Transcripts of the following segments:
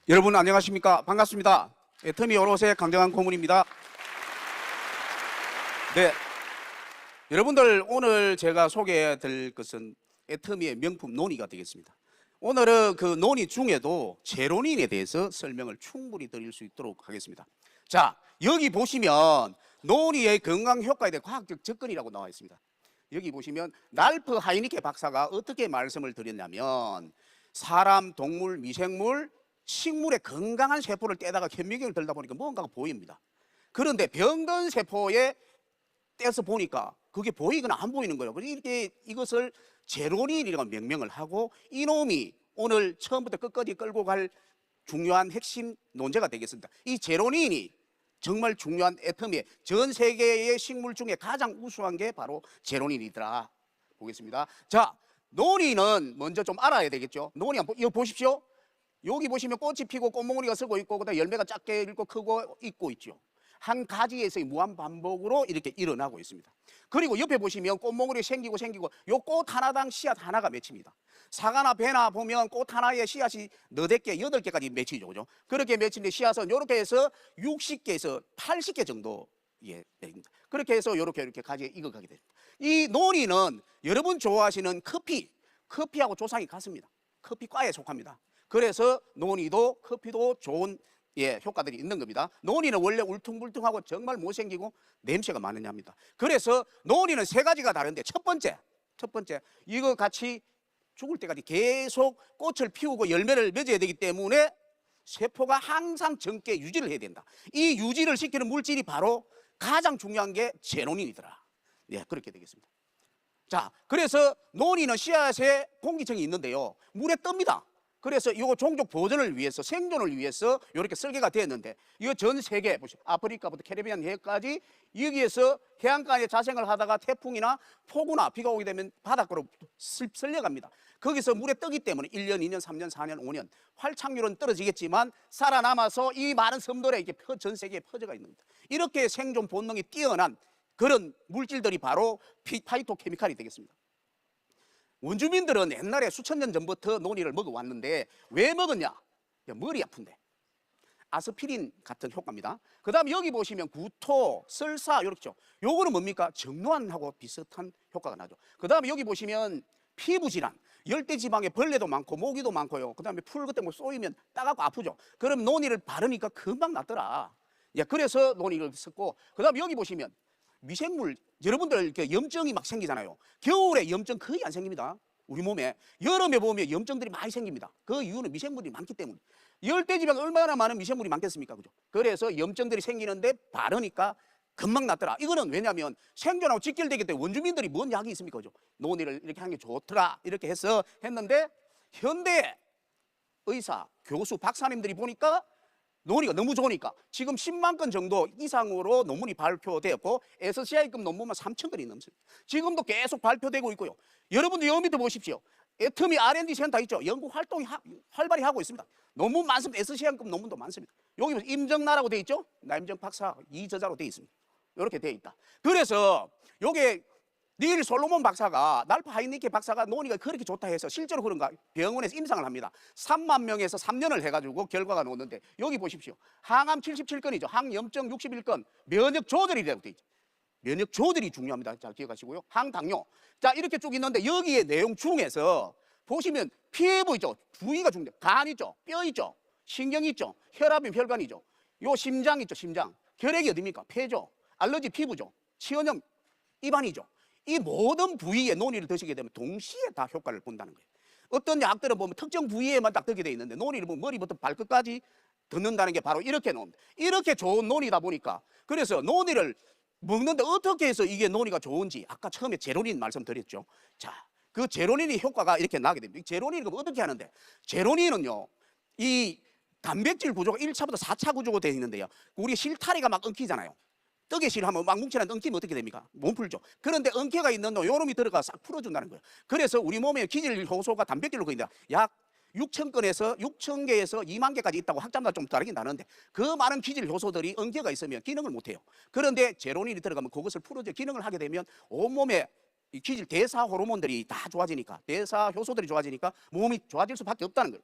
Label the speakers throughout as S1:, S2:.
S1: 여러분 안녕하십니까? 반갑습니다. 애터미 오롯의 강정한 고문입니다. 네, 여러분들 오늘 제가 소개해드릴 것은 애터미의 명품 논이가 되겠습니다. 오늘은 그 논이 중에도 제로닌에 대해서 설명을 충분히 드릴 수 있도록 하겠습니다. 자, 여기 보시면 논이의 건강 효과에 대해 과학적 접근이라고 나와 있습니다. 여기 보시면 랄프 하이니케 박사가 어떻게 말씀을 드렸냐면 사람, 동물, 미생물, 식물의 건강한 세포를 떼다가 현미경을 들다 보니까 뭔가가 보입니다. 그런데 병든 세포에 떼서 보니까 그게 보이거나 안 보이는 거예요. 그래서 이렇게 이것을 제로닌이라고 명명을 하고 이놈이 오늘 처음부터 끝까지 끌고 갈 중요한 핵심 논제가 되겠습니다. 이 제로닌이 정말 중요한 애터미의 전 세계의 식물 중에 가장 우수한 게 바로 제로닌이더라. 보겠습니다. 자, 논이는 먼저 좀 알아야 되겠죠. 논이 이거 보십시오. 여기 보시면 꽃이 피고 꽃몽우리가 서고 있고 그다음에 열매가 작게 있고 크고 있고 있죠. 한 가지에서의 무한 반복으로 이렇게 일어나고 있습니다. 그리고 옆에 보시면 꽃몽우리 생기고 요 꽃 하나당 씨앗 하나가 맺힙니다. 사과나 배나 보면 꽃 하나에 씨앗이 4개, 8개까지 맺히죠. 그죠? 그렇게 맺힌데 씨앗은 이렇게 해서 60개에서 80개 정도 됩니다. 그렇게 해서 이렇게 가지에 익어가게 됩니다. 이 논이는 여러분 좋아하시는 커피하고 조상이 같습니다. 커피과에 속합니다. 그래서 논이도 커피도 좋은 효과들이 있는 겁니다. 논이는 원래 울퉁불퉁하고 정말 못생기고 냄새가 많은 야입니다. 그래서 논이는 3가지가 다른데 첫 번째 이거 같이 죽을 때까지 계속 꽃을 피우고 열매를 맺어야 되기 때문에 세포가 항상 젊게 유지를 해야 된다. 이 유지를 시키는 물질이 바로 가장 중요한 게 제로닌이더라. 그렇게 되겠습니다. 자, 그래서 논이는 씨앗에 공기층이 있는데요. 물에 뜹니다. 그래서 이거 종족 보존을 위해서 생존을 위해서 이렇게 설계가 되었는데 이거 전 세계 보시죠. 아프리카부터 캐리비안 해까지 여기에서 해안가에 자생을 하다가 태풍이나 폭우나 비가 오게 되면 바닷가로 쓸려갑니다. 거기서 물에 뜨기 때문에 1년, 2년, 3년, 4년, 5년 활착률은 떨어지겠지만 살아남아서 이 많은 섬들에 이렇게 전 세계에 퍼져가 있는 겁니다. 이렇게 생존 본능이 뛰어난 그런 물질들이 바로 파이토케미칼이 되겠습니다. 원주민들은 옛날에 수천 년 전부터 논이를 먹어왔는데 왜 먹었냐? 머리 아픈데. 아스피린 같은 효과입니다. 그 다음에 여기 보시면 구토, 설사 이렇죠. 요거는 뭡니까? 정노환하고 비슷한 효과가 나죠. 그 다음에 여기 보시면 피부질환, 열대지방에 벌레도 많고 모기도 많고요. 그 다음에 풀 같은 거 쏘이면 따갑고 아프죠. 그럼 논이를 바르니까 금방 낫더라. 그래서 논이를 썼고, 그 다음에 여기 보시면 미생물, 여러분들 염증이 막 생기잖아요. 겨울에 염증 거의 안 생깁니다. 우리 몸에. 여름에 보면 염증들이 많이 생깁니다. 그 이유는 미생물이 많기 때문에. 열대지방에 얼마나 많은 미생물이 많겠습니까? 그죠? 그래서 염증들이 생기는데 바르니까 금방 낫더라. 이거는 왜냐하면 생존하고 직결되기 때문에 원주민들이 뭔 약이 있습니까? 그죠? 논이를 이렇게 하는 게 좋더라. 이렇게 해서 했는데 현대 의사, 교수, 박사님들이 보니까 논이가 너무 좋으니까 지금 10만 건 정도 이상으로 논문이 발표되었고 SCI급 논문만 3,000건이 넘습니다. 지금도 계속 발표되고 있고요. 여러분들 여기 밑에 보십시오. 애터미 R&D 센터 있죠. 연구 활동이 활발히 하고 있습니다. 논문 많습니다. SCI급 논문도 많습니다. 여기 임정나라고 돼 있죠. 나임정 박사 이저자로 돼 있습니다. 이렇게 돼 있다. 그래서 요게 닐 솔로몬 박사가 랄프 하이니케 박사가 논이가 그렇게 좋다 해서 실제로 그런가 병원에서 임상을 합니다. 3만 명에서 3년을 해가지고 결과가 나오는데 여기 보십시오. 항암 77건이죠. 항염증 61건, 면역 조절이라고 돼 있죠. 면역 조절이 중요합니다. 잘 기억하시고요. 항당뇨. 자, 이렇게 쭉 있는데 여기에 내용 중에서 보시면 피부 있죠. 부위가 중요해요. 간 있죠. 뼈 있죠. 신경 있죠. 혈압이 혈관이죠. 요 심장 있죠. 심장. 혈액이 어딥니까? 폐죠. 알러지 피부죠. 치원염 입안이죠. 이 모든 부위에 논이를 드시게 되면 동시에 다 효과를 본다는 거예요. 어떤 약들은 보면 특정 부위에만 딱 듣게 돼 있는데 논이를 보면 머리부터 발끝까지 듣는다는 게 바로 이렇게 논. 이렇게 좋은 논이다 보니까 그래서 논이를 먹는데 어떻게 해서 이게 논이가 좋은지 아까 처음에 제로닌 말씀드렸죠. 자, 그 제로닌의 효과가 이렇게 나게 됩니다. 제로닌을 어떻게 하는데? 제로닌은요, 이 단백질 구조가 1차부터 4차 구조가 되어 있는데요. 우리 실타리가 막 엉키잖아요. 떡에 실하면 막 뭉치나 엉키면 어떻게 됩니까? 못 풀죠. 그런데 엉켜가 있는 요놈이 들어가 싹 풀어준다는 거예요. 그래서 우리 몸에 기질 효소가 단백질로 거의 약 6,000건에서 6,000개에서 2만 개까지 있다고 학자마다 좀 다르긴 다른데 그 많은 기질 효소들이 엉켜가 있으면 기능을 못해요. 그런데 제로닌이 들어가면 그것을 풀어줘 기능을 하게 되면 온몸에 이 기질 대사 호르몬들이 다 좋아지니까 대사 효소들이 좋아지니까 몸이 좋아질 수밖에 없다는 거예요.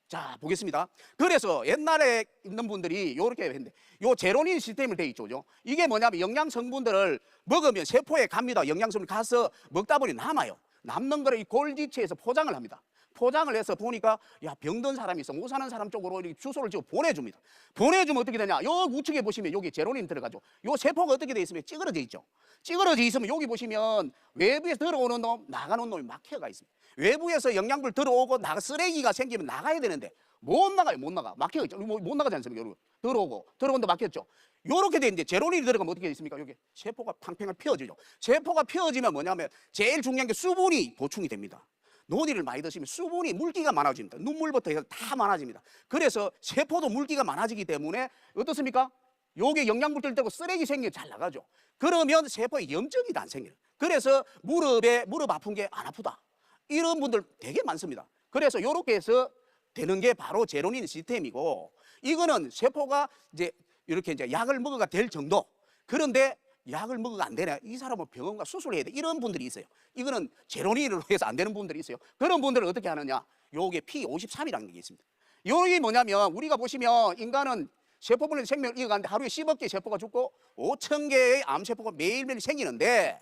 S1: 자, 보겠습니다. 그래서 옛날에 있는 분들이 이렇게 했는데, 요 제로닌 시스템을 돼 있죠. 그죠? 이게 뭐냐면 영양 성분들을 먹으면 세포에 갑니다. 영양 성분이 가서 먹다 보니 남아요. 남는 거를 이 골지체에서 포장을 합니다. 포장을 해서 보니까 야, 병든 사람이 있어. 못 사는 사람 쪽으로 이렇게 주소를 지어 보내줍니다. 보내주면 어떻게 되냐? 요 우측에 보시면 여기 제로닌 들어가죠. 요 세포가 어떻게 돼 있으면 찌그러져 있죠. 찌그러져 있으면 여기 보시면 외부에서 들어오는 놈, 나가는 놈이 막혀가 있습니다. 외부에서 영양분 들어오고 쓰레기가 생기면 나가야 되는데 못 나가요. 못 나가. 막혀 있죠. 못 나가지 않습니까? 여러분. 들어오는데 막혔죠. 요렇게 돼 있는데 제로닌이 들어가면 어떻게 있습니까? 여기 세포가 팡팡을 펴지죠. 세포가 펴지면 뭐냐면 제일 중요한 게 수분이 보충이 됩니다. 논이를 많이 드시면 수분이 물기가 많아집니다. 눈물부터 해서 다 많아집니다. 그래서 세포도 물기가 많아지기 때문에 어떻습니까? 요게 영양분 뜰 때고 쓰레기 생기면 잘 나가죠. 그러면 세포에 염증이 안 생겨요. 그래서 무릎 아픈 게 안 아프다. 이런 분들 되게 많습니다. 그래서 요렇게 해서 되는 게 바로 제로닌 시스템이고, 이거는 세포가 이제 이렇게 이제 약을 먹어가 될 정도. 그런데 약을 먹어가 안 되네. 이 사람은 병원가 수술해야 돼. 이런 분들이 있어요. 이거는 제로닌으로 해서 안 되는 분들이 있어요. 그런 분들은 어떻게 하느냐? 요게 P53이라는 게 있습니다. 요게 뭐냐면 우리가 보시면 인간은 세포분의 생명을 이어가는데 하루에 10억 개의 세포가 죽고 5천 개의 암세포가 매일매일 생기는데,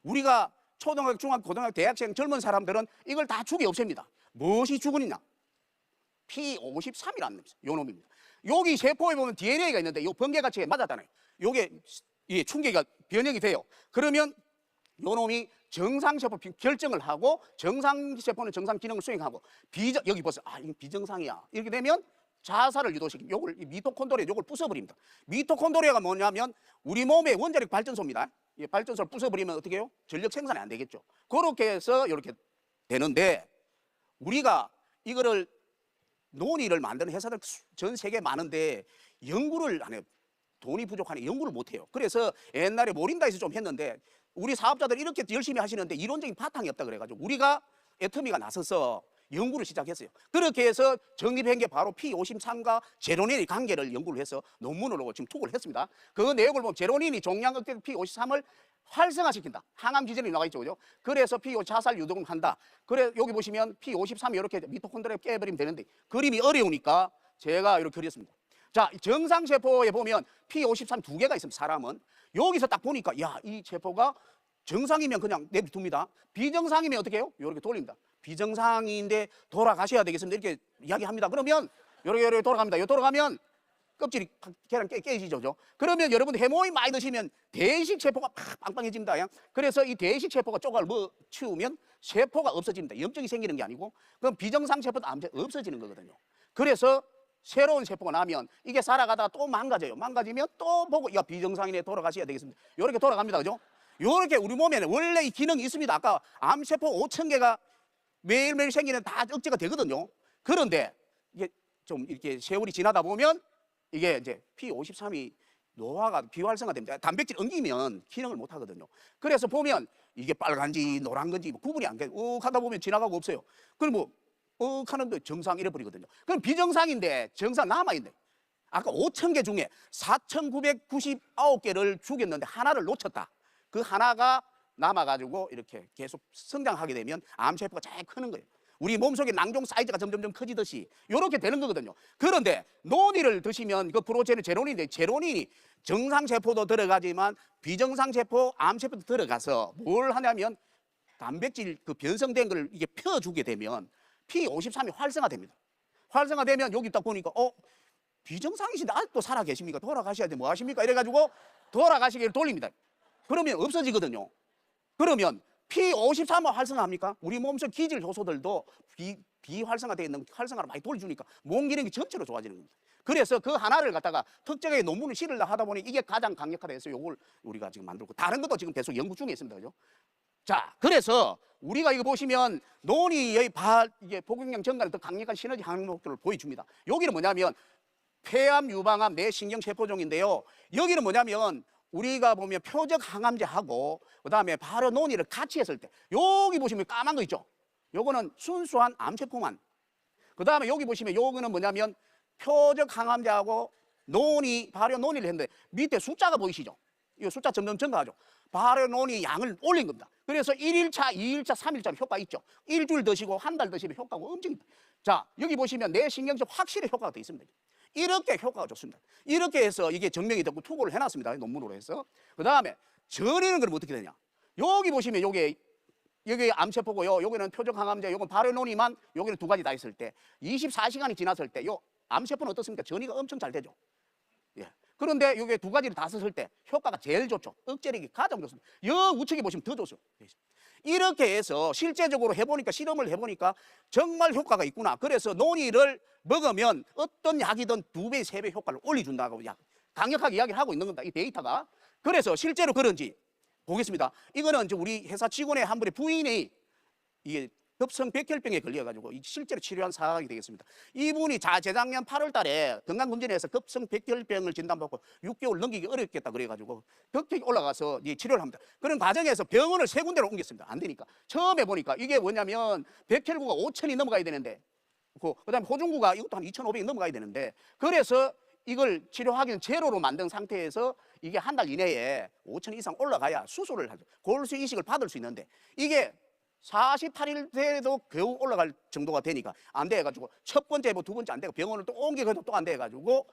S1: 우리가 초등학교, 중학교, 고등학교, 대학생 젊은 사람들은 이걸 다 죽여 없앱니다. 무엇이 죽으느냐? P53이라는 놈입니다. 요 놈입니다. 여기 세포에 보면 DNA가 있는데 요 번개같이 맞았잖아요. 요게 충격이 변형이 돼요. 그러면 요 놈이 정상세포 결정을 하고, 정상세포는 정상 기능을 수행하고, 여기 보세요. 아, 이거 비정상이야. 이렇게 되면 자살을 유도시킵니다. 요걸 미토콘드리아 요걸 부숴버립니다. 미토콘드리아가 뭐냐면 우리 몸의 원자력 발전소입니다. 이 발전소를 부숴버리면 어떻게 해요? 전력 생산이 안 되겠죠. 그렇게 해서 이렇게 되는데, 우리가 이거를 논의를 만드는 회사들 전 세계에 많은데 연구를 안 해요. 돈이 부족하니 연구를 못 해요. 그래서 옛날에 모린다에서 좀 했는데, 우리 사업자들 이렇게 열심히 하시는데 이론적인 바탕이 없다 그래가지고 우리가 애터미가 나서서 연구를 시작했어요. 그렇게 해서 정립한 게 바로 P53과 제로닌의 관계를 연구를 해서 논문으로 지금 투고를 했습니다. 그 내용을 보면 제로닌이 종양 억제 P53을 활성화시킨다. 항암 기전이 나와 있죠, 그죠? 그래서 P53 자살 유도를 한다. 그래 여기 보시면 P53이 이렇게 미토콘드리아 깨버리면 되는데 그림이 어려우니까 제가 이렇게 그렸습니다. 자, 정상 세포에 보면 P53 두 개가 있습니다. 사람은 여기서 딱 보니까 야, 이 세포가 정상이면 그냥 내비둡니다. 비정상이면 어떻게 해요? 이렇게 돌립니다. 비정상인데 돌아가셔야 되겠습니다. 이렇게 이야기합니다. 그러면 요렇게 돌아갑니다. 요 돌아가면 껍질이 계란 깨지죠. 그러면 여러분 해모인 많이 드시면 대식 세포가 팍 빵빵해집니다. 그래서 이 대식 세포가 쪼가를 치우면 세포가 없어집니다. 염증이 생기는 게 아니고, 그럼 비정상 세포도 없어지는 거거든요. 그래서 새로운 세포가 나면 이게 살아가다가 또 망가져요. 망가지면 또 보고 야, 비정상이네, 돌아가셔야 되겠습니다. 요렇게 돌아갑니다. 그죠? 요렇게 우리 몸에는 원래 이 기능이 있습니다. 아까 암세포 5천 개가 매일매일 생기는 다 억제가 되거든요. 그런데 이게 좀 이렇게 세월이 지나다 보면 이게 이제 P53이 노화가 비활성화됩니다. 단백질 엉기면 기능을 못 하거든요. 그래서 보면 이게 빨간지 노란 건지 구분이 안 돼. 하다 보면 지나가고 없어요. 그럼 뭐 하는데 정상 잃어버리거든요. 그럼 비정상인데 정상 남아있네. 아까 5천 개 중에 4,999개를 죽였는데 하나를 놓쳤다. 그 하나가 남아가지고 이렇게 계속 성장하게 되면 암세포가 잘 크는 거예요. 우리 몸속에 낭종 사이즈가 점점 커지듯이 이렇게 되는 거거든요. 그런데 논이를 드시면 그 프로제는 제로닌인데, 제로닌이 정상세포도 들어가지만 비정상세포, 암세포도 들어가서 뭘 하냐면 단백질 그 변성된 걸 이게 펴주게 되면 P53이 활성화됩니다. 활성화되면 여기 딱 보니까 비정상이신데 아직도 살아 계십니까? 돌아가셔야 돼. 뭐 하십니까? 이래가지고 돌아가시기를 돌립니다. 그러면 없어지거든요. 그러면 P53을 활성화합니까? 우리 몸속 기질 효소들도 비활성화되어 있는 활성화를 많이 돌려주니까 몸 기능이 전체로 좋아지는 겁니다. 그래서 그 하나를 갖다가 특정하게 논문을 실으려 하다 보니 이게 가장 강력하다 해서 이걸 우리가 지금 만들고, 다른 것도 지금 계속 연구 중에 있습니다. 그죠? 자, 그래서 우리가 이거 보시면 논의의 이게 복용량 증가는 더 강력한 시너지 항목들을 보여줍니다. 여기는 뭐냐면 폐암, 유방암, 뇌신경 세포종인데요. 여기는 뭐냐면 우리가 보면 표적 항암제하고 그다음에 바로 논의를 같이 했을 때 여기 보시면 까만 거 있죠. 요거는 순수한 암세포만. 그다음에 여기 보시면 요거는 뭐냐면 표적 항암제하고 발효 논의를 했는데 밑에 숫자가 보이시죠? 이 숫자 점점 증가하죠. 발효 논이 양을 올린 겁니다. 그래서 1일차, 2일차, 3일차 효과 있죠. 일주일 드시고 한 달 드시면 효과가 엄청 있다. 자, 여기 보시면 내 신경적 확실히 효과가 되어 있습니다. 이렇게 효과가 좋습니다. 이렇게 해서 이게 증명이 됐고 투고를 해놨습니다. 논문으로 해서. 그 다음에 전이는 그럼 어떻게 되냐? 여기 보시면 여기 암세포고요. 여기는 표적 항암제, 요건 발효논이만 여기는 두 가지 다 있을 때 24시간이 지났을 때 요 암세포는 어떻습니까? 전이가 엄청 잘 되죠. 예. 그런데 여기 두 가지를 다 썼을 때 효과가 제일 좋죠. 억제력이 가장 좋습니다. 여 우측에 보시면 더 좋죠. 이렇게 해서 실제적으로 해보니까 실험을 해보니까 정말 효과가 있구나. 그래서 논이를 먹으면 어떤 약이든 2배, 3배 효과를 올려준다고 강력하게 이야기를 하고 있는 겁니다. 이 데이터가. 그래서 실제로 그런지 보겠습니다. 이거는 이제 우리 회사 직원의 한 분의 부인이 이게 급성 백혈병에 걸려가지고 실제로 치료한 사항이 되겠습니다. 이분이 재작년 8월 달에 건강검진에서 급성 백혈병을 진단받고 6개월 넘기기 어렵겠다 그래가지고 격하게 올라가서 치료를 합니다. 그런 과정에서 병원을 3군데로 옮겼습니다. 안 되니까. 처음에 보니까 이게 뭐냐면 백혈구가 5,000이 넘어가야 되는데 그다음에 호중구가 이것도 한 2,500이 넘어가야 되는데 그래서 이걸 치료하기는 제로로 만든 상태에서 이게 한 달 이내에 5,000 이상 올라가야 수술을 하죠. 골수 이식을 받을 수 있는데 이게 48일 돼도 겨우 올라갈 정도가 되니까 안 돼가지고 첫 번째, 두 번째 안 되고 병원을 또 옮기고도 또 안 돼가지고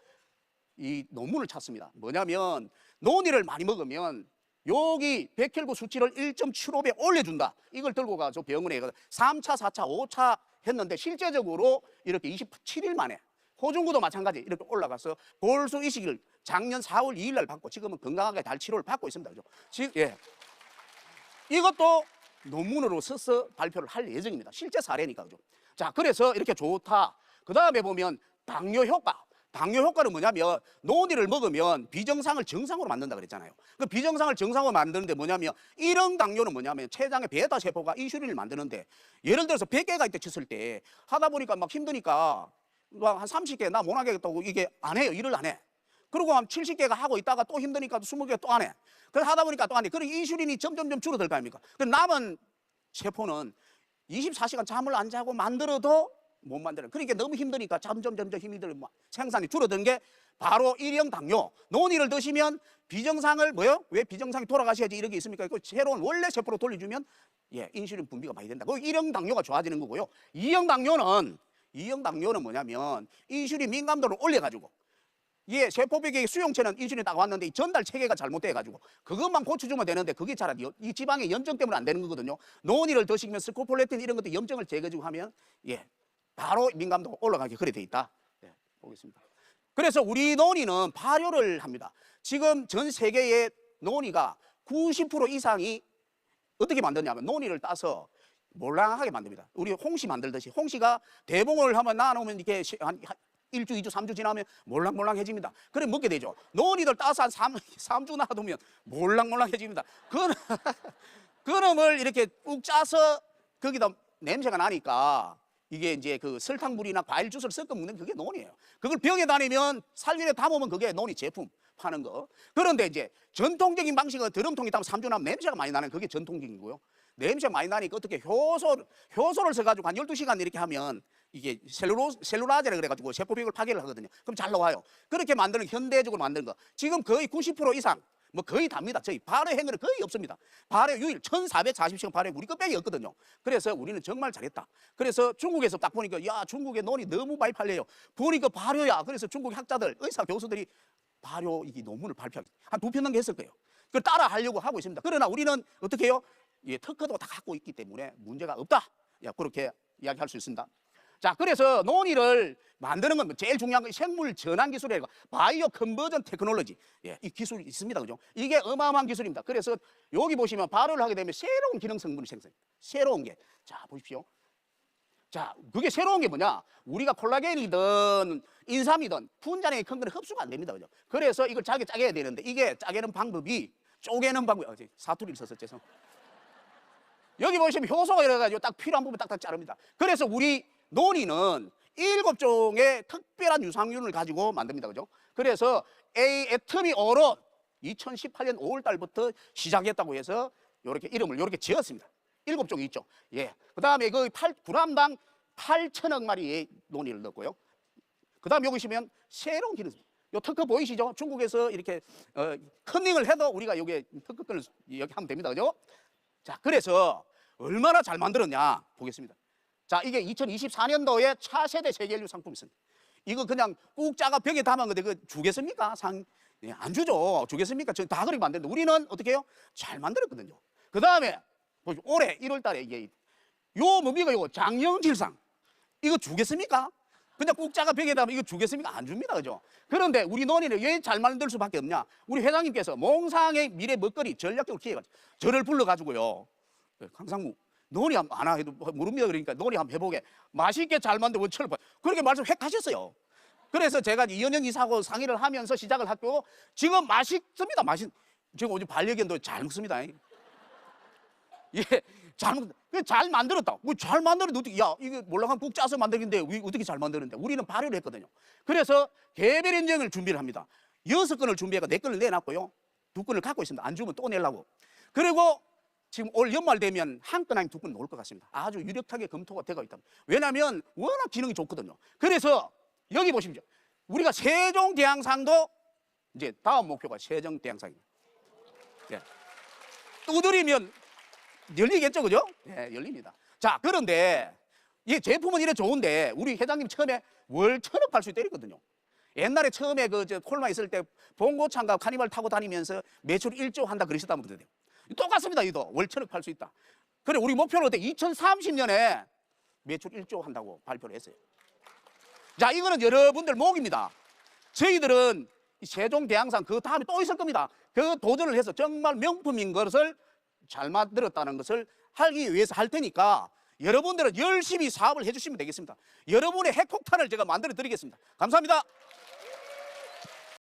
S1: 이 논문을 찾습니다. 뭐냐면 논이를 많이 먹으면 여기 백혈구 수치를 1.75배 올려준다. 이걸 들고 가서 병원에 3차, 4차, 5차 했는데 실제적으로 이렇게 27일 만에 호중구도 마찬가지 이렇게 올라가서 골수 이식을 작년 4월 2일 날 받고 지금은 건강하게 잘 치료를 받고 있습니다. 그죠? 지금 이것도 논문으로 써서 발표를 할 예정입니다. 실제 사례니까. 그죠? 자, 그래서 이렇게 좋다. 그 다음에 보면 당뇨 효과. 당뇨 효과는 뭐냐면 논이를 먹으면 비정상을 정상으로 만든다 그랬잖아요. 그 비정상을 정상으로 만드는데 뭐냐면 1형 당뇨는 뭐냐면 췌장의 베타 세포가 인슐린을 만드는데 예를 들어서 100개가 있다 쳤을 때 하다 보니까 막 힘드니까 한 30개 나 못 하겠다고 이게 안 해요. 일을 안 해. 그리고 한 70개가 하고 있다가 또 힘드니까 20개 또 안 해. 그래서 하다 보니까 또 안 해. 그러니까 인슐린이 점점 줄어들 거 아닙니까? 그 남은 세포는 24시간 잠을 안 자고 만들어도 못 만드는. 그러니까 너무 힘드니까 점점 힘이 들어 생산이 줄어든 게 바로 1형 당뇨. 논이를 드시면 비정상을 왜 비정상이 돌아가셔야지 이런 게 있습니까? 그 새로운 원래 세포로 돌려주면 인슐린 분비가 많이 된다. 그 1형 당뇨가 좋아지는 거고요. 2형 당뇨는 뭐냐면 인슐린 민감도를 올려가지고 세포벽의 수용체는 인슐린이 딱 왔는데 이 전달 체계가 잘못돼가지고 그것만 고쳐주면 되는데 그게 잘 안 돼요. 이 지방의 염증 때문에 안 되는 거거든요. 논이를 드시면 스코폴레틴 이런 것도 염증을 제거해주고 하면 바로 민감도가 올라가게 그래 돼 있다. 보겠습니다. 그래서 우리 논이는 발효를 합니다. 지금 전 세계의 논이가 90% 이상이 어떻게 만드냐면 논이를 따서 몰랑하게 만듭니다. 우리 홍시 만들듯이 홍시가 대봉을 한번 놔놓으면 이렇게 한 1주, 2주, 3주 지나면 몰랑몰랑해집니다. 그래 먹게 되죠. 논이들 따서 한 3주 놔두면 몰랑몰랑해집니다. 그놈을 이렇게 꾹 짜서 거기다 냄새가 나니까 이게 이제 그 설탕물이나 과일 주스를 섞어 먹는 그게 논이에요. 그걸 병에 다니면 살균에 담으면 그게 논이 제품 파는 거. 그런데 이제 전통적인 방식은 드럼통에 담으면 3주 나면 냄새가 많이 나는 그게 전통적이고요. 냄새가 많이 나니까 어떻게 효소를 써가지고 한 12시간 이렇게 하면 이게 셀룰라제라 그래가지고 세포벽을 파괴를 하거든요. 그럼 잘 나와요. 그렇게 만드는 현대적으로 만드는 거. 지금 거의 90% 이상 거의 답니다. 저희 발효 행위는 거의 없습니다. 발효 유일 1440시간 발효 우리 것밖에 없거든요. 그래서 우리는 정말 잘했다. 그래서 중국에서 딱 보니까 중국의 논이 너무 많이 팔려요. 보니까 발효야. 그래서 중국 학자들, 의사 교수들이 발효 이 논문을 발표한 한 2편 넘게 했을 거예요. 그걸 따라 하려고 하고 있습니다. 그러나 우리는 어떻게 해요? 특허도 다 갖고 있기 때문에 문제가 없다. 그렇게 이야기할 수 있습니다. 자, 그래서 논이를 만드는 건 제일 중요한 건 생물 전환 기술이고 바이오 컨버전 테크놀로지. 이 기술이 있습니다. 그죠? 이게 어마어마한 기술입니다. 그래서 여기 보시면 발효를 하게 되면 새로운 기능 성분이 생성돼요. 새로운 게. 자, 보십시오. 자, 그게 새로운 게 뭐냐? 우리가 콜라겐이든 인삼이든 분자량이 큰 거는 흡수가 안 됩니다. 그죠? 그래서 이걸 짜게 해야 되는데 이게 짜게는 방법이 쪼개는 방법이 사투리를 써서 죄송. 여기 보시면 효소가 이래가지고 딱 필요한 부분 딱딱 자릅니다. 그래서 우리 논이는 7종의 특별한 유산균을 가지고 만듭니다. 그죠? 그래서 애터미 오론 2018년 5월 달부터 시작했다고 해서 이렇게 이름을 이렇게 지었습니다. 7종이 있죠. 그 다음에 그 9g당 8천억 마리의 논이를 넣었고요. 그 다음에 여기 보시면 새로운 기능. 요 특허 보이시죠? 중국에서 이렇게 컨닝을 해도 우리가 여기에 특허권을 여기 하면 됩니다. 그죠? 자, 그래서 얼마나 잘 만들었냐 보겠습니다. 자, 이게 2024년도에 차세대 세계인류 상품이 있습니다. 이거 그냥 꾹 짜가 벽에 담은 건데 그 주겠습니까? 네, 안 주죠. 주겠습니까? 저 다 그렇게 만드는데 우리는 어떻게 해요? 잘 만들었거든요. 그 다음에 올해 1월 달에 이게 요 뭡니까? 요거 장영질상 이거 주겠습니까? 그냥 꾹 짜가 벽에 담으면 이거 주겠습니까? 안 줍니다. 그죠? 그런데 우리 논의는 왜 잘 만들 수밖에 없냐? 우리 회장님께서 몽상의 미래 먹거리 전략적으로 기획하죠. 저를 불러가지고요. 강상무 논의 한번 안 해도 모릅니다. 그러니까 논의 한번 해보게. 맛있게 잘 만든 원천을 봐. 그렇게 말씀 획 하셨어요. 그래서 제가 이현영 이사하고 상의를 하면서 시작을 했고 지금 맛있습니다. 지금 오늘 반려견도 잘 먹습니다. 예, 잘 만들었다. 뭐 잘 만들었는데 어떻게, 야, 이거 몰라가면 꾹 짜서 만들겠는데 어떻게 잘 만드는데? 우리는 발효를 했거든요. 그래서 개별 인증을 준비를 합니다. 6건을 준비해서 4건을 내놨고요. 2건을 갖고 있습니다. 안 주면 또 내려고. 그리고 지금 올 연말 되면 한 건 아니면 2건 나올 것 같습니다. 아주 유력하게 검토가 되고 있다. 왜냐하면 워낙 기능이 좋거든요. 그래서 여기 보십시오. 우리가 세종대왕상도 이제 다음 목표가 세종대왕상입니다. 예. 두드리면 열리겠죠, 그죠? 예, 열립니다. 자, 그런데 이 제품은 이래 좋은데 우리 회장님 처음에 월 1,000억 팔 수 있다 이랬거든요. 옛날에 처음에 콜마 있을 때 봉고차인가 카니발 타고 다니면서 매출 1조 한다 그러셨다면 그러대요. 똑같습니다. 이도 월 1,000억 팔 수 있다. 그래, 우리 목표는 어때? 2030년에 매출 1조 한다고 발표를 했어요. 자, 이거는 여러분들 목입니다. 저희들은 세종대왕상 그 다음에 또 있을 겁니다. 그 도전을 해서 정말 명품인 것을 잘 만들었다는 것을 하기 위해서 할 테니까 여러분들은 열심히 사업을 해주시면 되겠습니다. 여러분의 핵폭탄을 제가 만들어 드리겠습니다. 감사합니다.